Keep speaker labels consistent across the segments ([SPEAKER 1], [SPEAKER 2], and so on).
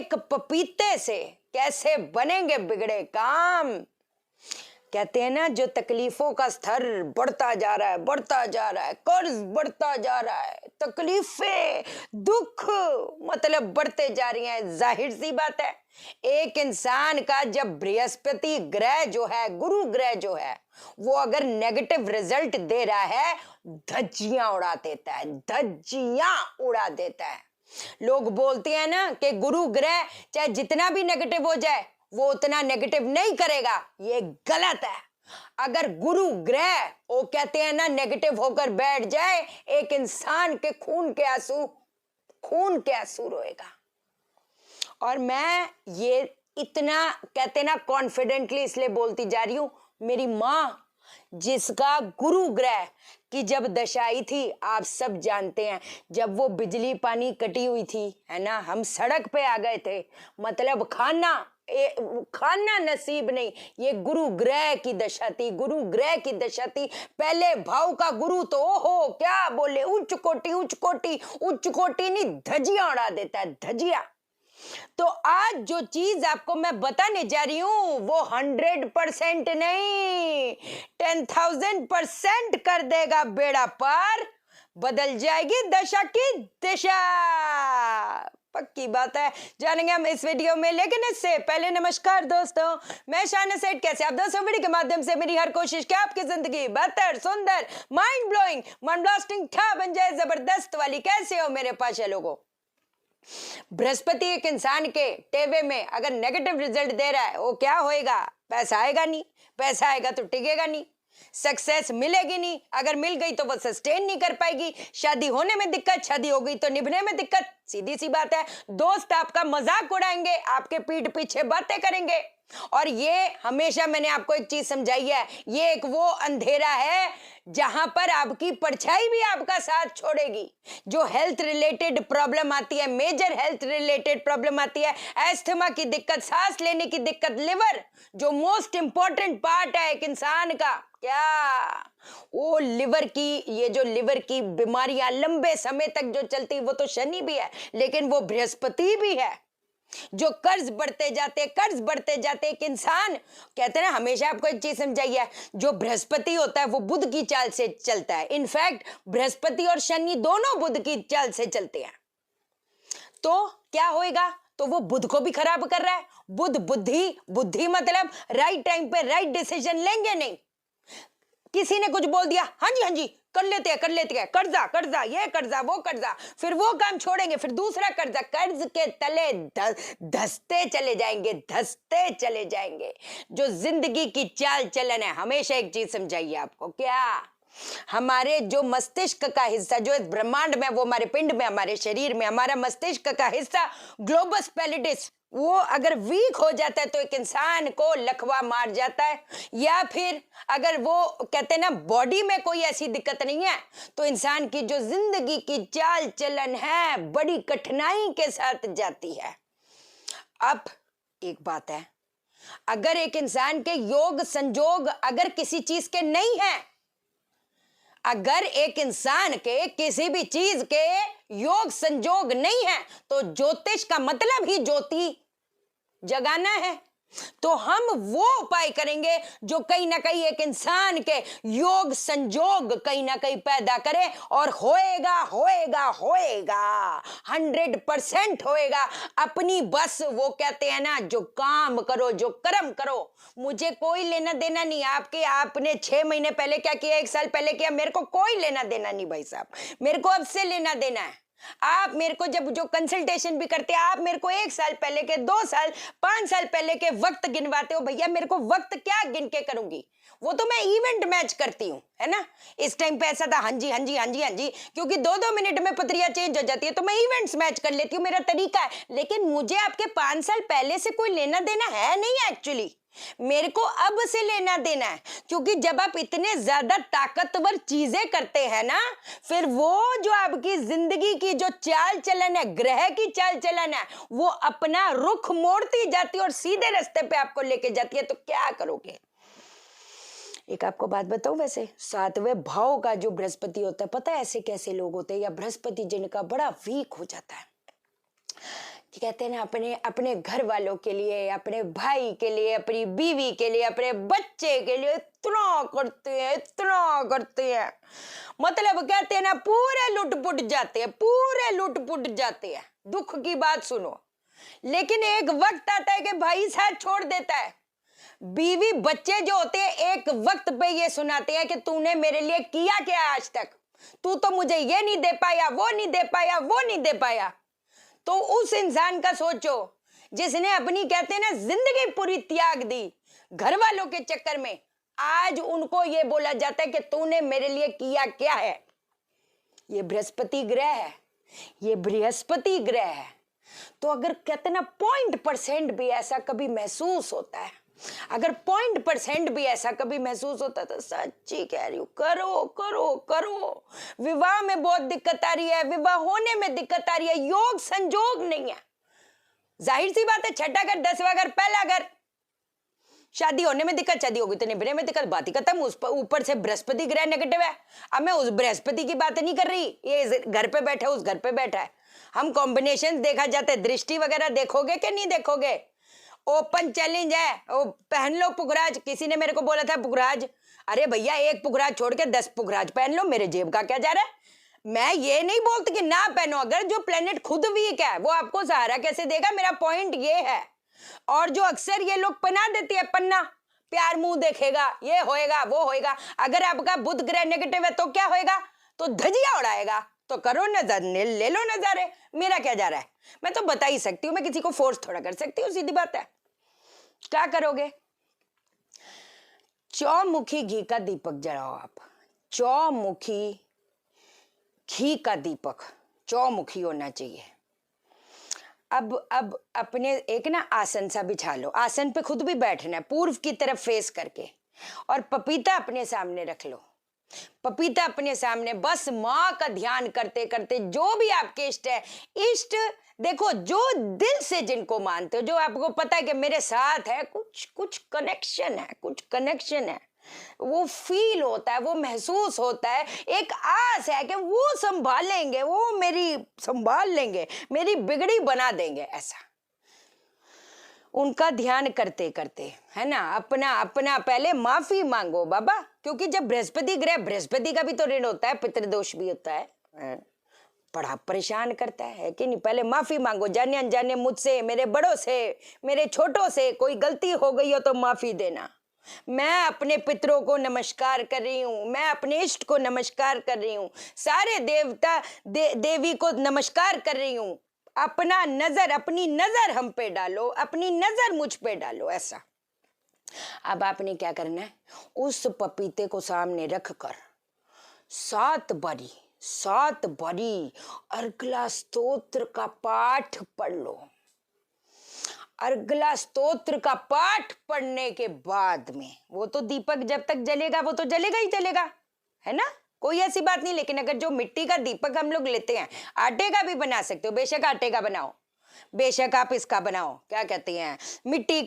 [SPEAKER 1] एक पपीते से कैसे बनेंगे बिगड़े काम। कहते हैं ना, जो तकलीफों का स्तर बढ़ता जा रहा है, बढ़ता जा रहा है, कर्ज बढ़ता जा रहा है, तकलीफें, दुख मतलब बढ़ते जा रही हैं। जाहिर सी बात है, एक इंसान का जब बृहस्पति ग्रह जो है, गुरु ग्रह जो है, वो अगर नेगेटिव रिजल्ट दे रहा है, धज्जियां उड़ा देता है, धज्जियां उड़ा देता है। लोग बोलते हैं ना कि गुरु ग्रह चाहे जितना भी नेगेटिव हो जाए वो उतना नेगेटिव नहीं करेगा, ये गलत है। अगर गुरु ग्रह वो कहते हैं ना नेगेटिव होकर बैठ जाए, एक इंसान के खून के आंसू रोएगा। और मैं ये इतना कहते ना कॉन्फिडेंटली इसलिए बोलती जा रही हूं, मेरी माँ जिसका गुरु ग्रह की जब दशा आई थी, आप सब जानते हैं, जब वो बिजली पानी कटी हुई थी, है ना, हम सड़क पे आ गए थे, मतलब खाना नसीब नहीं। ये गुरु ग्रह की दशा थी, गुरु ग्रह की दशा थी। पहले भाव का गुरु तो ओहो क्या बोले, उच्च कोटि नहीं, धजिया उड़ा देता है, धजिया। तो आज जो चीज आपको मैं बताने जा रही हूं वो 100% नहीं, 10,000% कर देगा बेड़ा पार, बदल जाएगी दशा की दिशा, पक्की बात है। जानेंगे हम इस वीडियो में, लेकिन इससे पहले नमस्कार दोस्तों, मैं शाना सेठ। कैसे आप दोस्तों, वीडियो के माध्यम से मेरी हर कोशिश कि आपकी जिंदगी बेहतर, सुंदर, माइंड ब्लोइंग, मन ब्लास्टिंग था बन जाए, जबरदस्त वाली। कैसे हो मेरे पास लोगों? बृहस्पति एक इंसान के टेवे में अगर नेगेटिव रिजल्ट दे रहा है, वो क्या होएगा? पैसा आएगा नहीं, पैसा आएगा तो टिकेगा नहीं, सक्सेस मिलेगी नहीं, अगर मिल गई तो वो सस्टेन नहीं कर पाएगी, शादी होने में दिक्कत, शादी हो गई तो निभने में दिक्कत, सीधी सी बात है। दोस्त आपका मजाक उड़ाएंगे, आपके पीठ पीछे बातें करेंगे। और ये हमेशा मैंने आपको एक चीज समझाई है, ये एक वो अंधेरा है जहां पर आपकी परछाई भी आपका साथ छोड़ेगी। जो हेल्थ रिलेटेड प्रॉब्लम आती है, मेजर हेल्थ रिलेटेड प्रॉब्लम आती है, अस्थमा की दिक्कत, सांस लेने की दिक्कत, लिवर जो मोस्ट इंपॉर्टेंट पार्ट है एक इंसान का, क्या वो लिवर की, ये जो लिवर की बीमारियां लंबे समय तक जो चलती, वो तो शनि भी है, लेकिन वो बृहस्पति भी है। जो कर्ज बढ़ते जाते एक इंसान, कहते हैं ना, हमेशा आपको एक चीज समझाई है, जो बृहस्पति होता है वो बुध की चाल से चलता है। इनफैक्ट बृहस्पति और शनि दोनों बुध की चाल से चलते हैं। तो क्या होएगा? तो वो बुध को भी खराब कर रहा है। बुद्धि मतलब राइट टाइम पे राइट डिसीजन लेंगे नहीं। किसी ने कुछ बोल दिया, हाँ जी कर लेते हैं, कर्जा, ये कर्जा, वो कर्जा, फिर वो काम छोड़ेंगे, फिर दूसरा कर्जा, कर्ज के तले धसते चले जाएंगे। जो जिंदगी की चाल चलन है, हमेशा एक चीज समझाइए आपको, क्या हमारे जो मस्तिष्क का हिस्सा जो इस ब्रह्मांड में, वो हमारे पिंड में, हमारे शरीर में, हमारा मस्तिष्क का हिस्सा ग्लोबस पैलिडिस, वो अगर वीक हो जाता है तो एक इंसान को लकवा मार जाता है। या फिर अगर वो कहते हैं ना बॉडी में कोई ऐसी दिक्कत नहीं है, तो इंसान की जो जिंदगी की चाल चलन है बड़ी कठिनाई के साथ जाती है। अब एक बात है, अगर एक इंसान के योग संजोग अगर किसी चीज के नहीं है, अगर एक इंसान के किसी भी चीज के योग संजोग नहीं है, तो ज्योतिष का मतलब ही ज्योति जगाना है। तो हम वो उपाय करेंगे जो कहीं ना कहीं एक इंसान के योग संजोग कहीं ना कहीं पैदा करे, और होएगा 100% होएगा। अपनी बस, वो कहते हैं ना, जो काम करो, जो कर्म करो, मुझे कोई लेना देना नहीं आपके, आपने 6 महीने पहले क्या किया, 1 साल पहले किया, मेरे को कोई लेना देना नहीं भाई साहब। मेरे को अब से लेना देना है। आप मेरे को जब जो कंसल्टेशन भी करते हैं, आप मेरे को 1 साल पहले के, 2 साल, 5 साल पहले के वक्त गिनवाते हो। भैया मेरे को वक्त क्या गिन के करूंगी, वो तो मैं इवेंट मैच करती हूँ, है ना। इस टाइम पे ऐसा था, हाँ जी, क्योंकि 2-2 मिनट में पत्रियां चेंज हो जाती है, तो मैं इवेंट्स मैच कर लेती हूँ, मेरा तरीका है। लेकिन मुझे आपके 5 साल पहले से कोई लेना देना है नहीं एक्चुअली, मेरे को अब से लेना देना है। क्योंकि जब आप इतने ज्यादा ताकतवर चीजें करते हैं ना, फिर वो जो आपकी जिंदगी की जो चाल चलन है, ग्रह की चाल चलन है, वो अपना रुख मोड़ती जाती है और सीधे रास्ते पे आपको लेके जाती है। तो क्या करोगे? एक आपको बात बताऊं, वैसे 7वें भाव का जो बृहस्पति होता है, पता है ऐसे कैसे लोग होते हैं, या बृहस्पति जिनका बड़ा वीक हो जाता है, कि कहते हैं ना, अपने अपने घर वालों के लिए, अपने भाई के लिए, अपनी बीवी के लिए, अपने बच्चे के लिए इतना करते हैं, इतना करते हैं। मतलब कहते हैं ना, पूरे लुट पुट जाते हैं, पूरे लुट पुट जाते हैं। दुख की बात सुनो, लेकिन एक वक्त आता है कि भाई साथ छोड़ देता है। बीवी बच्चे जो होते हैं एक वक्त पे ये सुनाते हैं कि तूने मेरे लिए किया क्या आज तक, तू तो मुझे ये नहीं दे पाया, वो नहीं दे पाया, वो नहीं दे पाया। तो उस इंसान का सोचो जिसने अपनी कहते हैं ना जिंदगी पूरी त्याग दी घर वालों के चक्कर में, आज उनको ये बोला जाता है कि तूने मेरे लिए किया क्या है। ये बृहस्पति ग्रह है, ये बृहस्पति ग्रह है। तो अगर कहते ना 0% भी ऐसा कभी महसूस होता है, अगर 0% भी ऐसा कभी महसूस होता है, तो सच्ची कह रही हूं, करो करो करो। विवाह में बहुत दिक्कत आ रही है, विवाह होने में दिक्कत आ रही है, योग संजोग नहीं है। जाहिर सी बात है, छठा घर, 10वां घर, पहला घर। शादी होने में दिक्कत, शादी होगी तो निभने में दिक्कत, बात ही खत्म। उस ऊपर से बृहस्पति ग्रह नेगेटिव है। अब मैं उस बृहस्पति की बात नहीं कर रही, ये घर पे बैठा है, उस घर पे बैठा है। हम कॉम्बिनेशन देखा जाता है, दृष्टि वगैरह देखोगे कि नहीं देखोगे? ओपन चैलेंज है, वो पहन लो पुखराज। किसी ने मेरे को बोला था पुखराज, अरे भैया एक पुखराज छोड़ के 10 पुखराज पहन लो, मेरे जेब का क्या जा रहा है। मैं ये नहीं बोलती कि ना पहनो, अगर जो प्लेनेट खुद वीक है वो आपको सहारा कैसे देगा, मेरा पॉइंट ये है। और जो अक्सर ये लोग पना देती है, पन्ना, प्यार मुंह देखेगा, ये होएगा वो होएगा। अगर आपका बुध ग्रह नेगेटिव है तो क्या होएगा, तो धजिया उड़ाएगा। तो करो नजर, ले लो नजारे, मेरा क्या जा रहा है। मैं तो बता ही सकती हूँ, मैं किसी को फोर्स थोड़ा कर सकती हूँ, सीधी बात है। क्या करोगे? चौमुखी घी का दीपक जलाओ आप, चौमुखी घी का दीपक, चौमुखी होना चाहिए। अब अपने एक ना आसन सा बिछा लो, आसन पे खुद भी बैठना है, पूर्व की तरफ फेस करके, और पपीता अपने सामने रख लो। पपीता अपने सामने, बस माँ का ध्यान करते करते, जो भी आपके इष्ट है, इष्ट देखो जो दिल से जिनको मानते हो, जो आपको पता है कि मेरे साथ है, कुछ कनेक्शन है, कुछ कनेक्शन है, वो फील होता है, वो महसूस होता है, एक आस है कि वो संभालेंगे, वो मेरी संभाल लेंगे, मेरी बिगड़ी बना देंगे। ऐसा उनका ध्यान करते करते, है ना, अपना अपना पहले माफी मांगो बाबा, क्योंकि जब बृहस्पति ग्रह, बृहस्पति का भी तो ऋण होता है, पितृदोष भी होता है, बड़ा परेशान करता है कि नहीं। पहले माफी मांगो, जाने अनजाने मुझसे, मेरे बड़ों से, मेरे छोटों से कोई गलती हो गई हो तो माफी देना। मैं अपने पितरों को नमस्कार कर रही हूँ, मैं अपने इष्ट को नमस्कार कर रही हूँ, सारे देवता देवी को नमस्कार कर रही हूँ। अपना नजर, अपनी नजर हम पे डालो, अपनी नजर मुझ पे डालो, ऐसा। अब आपने क्या करना है, उस पपीते को सामने रखकर 7 बारी अर्गला स्तोत्र का पाठ पढ़ लो। अर्गला स्तोत्र का पाठ पढ़ने के बाद में वो तो दीपक जब तक जलेगा वो तो जलेगा ही जलेगा, है ना, कोई ऐसी बात नहीं। लेकिन अगर जो मिट्टी का दीपक हम लोग लेते हैं, आटे का भी बना सकते हो, बेशक आटे का बनाओ, बेशक आप इसका बनाओ, क्या कहते हैं, मिट्टी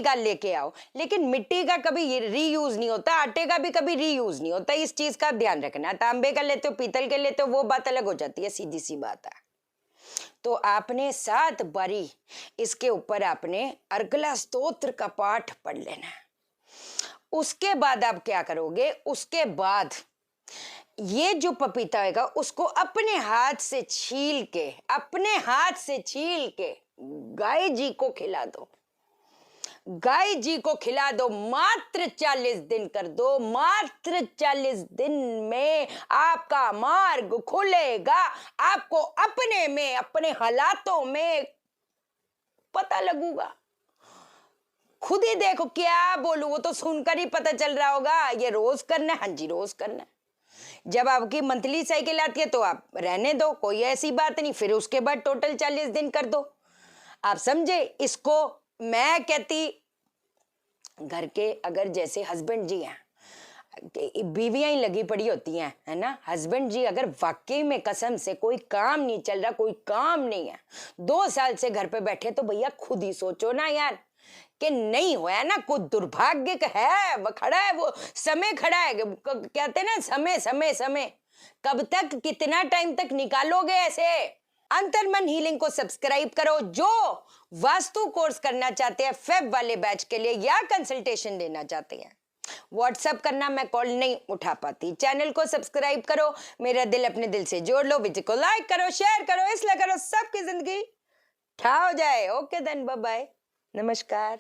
[SPEAKER 1] का लेके आओ। लेकिन मिट्टी का कभी रीयूज नहीं होता, आटे का भी कभी रीयूज नहीं होता, इस चीज का ध्यान रखना। तांबे का लेते हो, पीतल के लेते हो, वो बात अलग हो जाती है, सीधी सी बात है। तो आपने 7 बारी इसके ऊपर आपने अर्गला स्तोत्र का पाठ पढ़ लेना। उसके बाद आप क्या करोगे, उसके बाद ये जो पपीता होगा उसको अपने हाथ से छील के, अपने हाथ से छील के गाय जी को खिला दो, गाय जी को खिला दो। मात्र 40 दिन कर दो, मात्र 40 दिन में आपका मार्ग खुलेगा। आपको अपने में, अपने हालातों में पता लगूगा। खुद ही देखो, क्या बोलूं, वो तो सुनकर ही पता चल रहा होगा। ये रोज करना है, हाँ जी रोज करना है। जब आपकी मंथली साइकिल आती है तो आप रहने दो, कोई ऐसी बात नहीं, फिर उसके बाद टोटल 40 दिन कर दो। आप समझे इसको? मैं कहती घर के अगर जैसे हस्बैंड जी हैं, बीवियां ही लगी पड़ी होती हैं, है ना, हस्बैंड जी अगर वाकई में कसम से कोई काम नहीं चल रहा, कोई काम नहीं है, 2 साल से घर पे बैठे, तो भैया खुद ही सोचो ना यार कि नहीं हुआ ना, कुछ दुर्भाग्य का है, वो खड़ा है, वो समय खड़ा है, कहते हैं ना समय समय समय। कब तक, कितना टाइम तक निकालोगे ऐसे? अंतर्मन हीलिंग को सब्सक्राइब करो। जो वास्तु कोर्स करना चाहते हैं फेब वाले बैच के लिए या कंसल्टेशन लेना चाहते हैं, व्हाट्सएप करना, मैं कॉल नहीं उठा पाती। चैनल को सब्सक्राइब करो, मेरा दिल अपने दिल से जोड़ लो, वीडियो को लाइक करो, शेयर करो, इसलिए करो सबकी जिंदगी ठा हो जाए। ओके देन, बाय बाय, नमस्कार।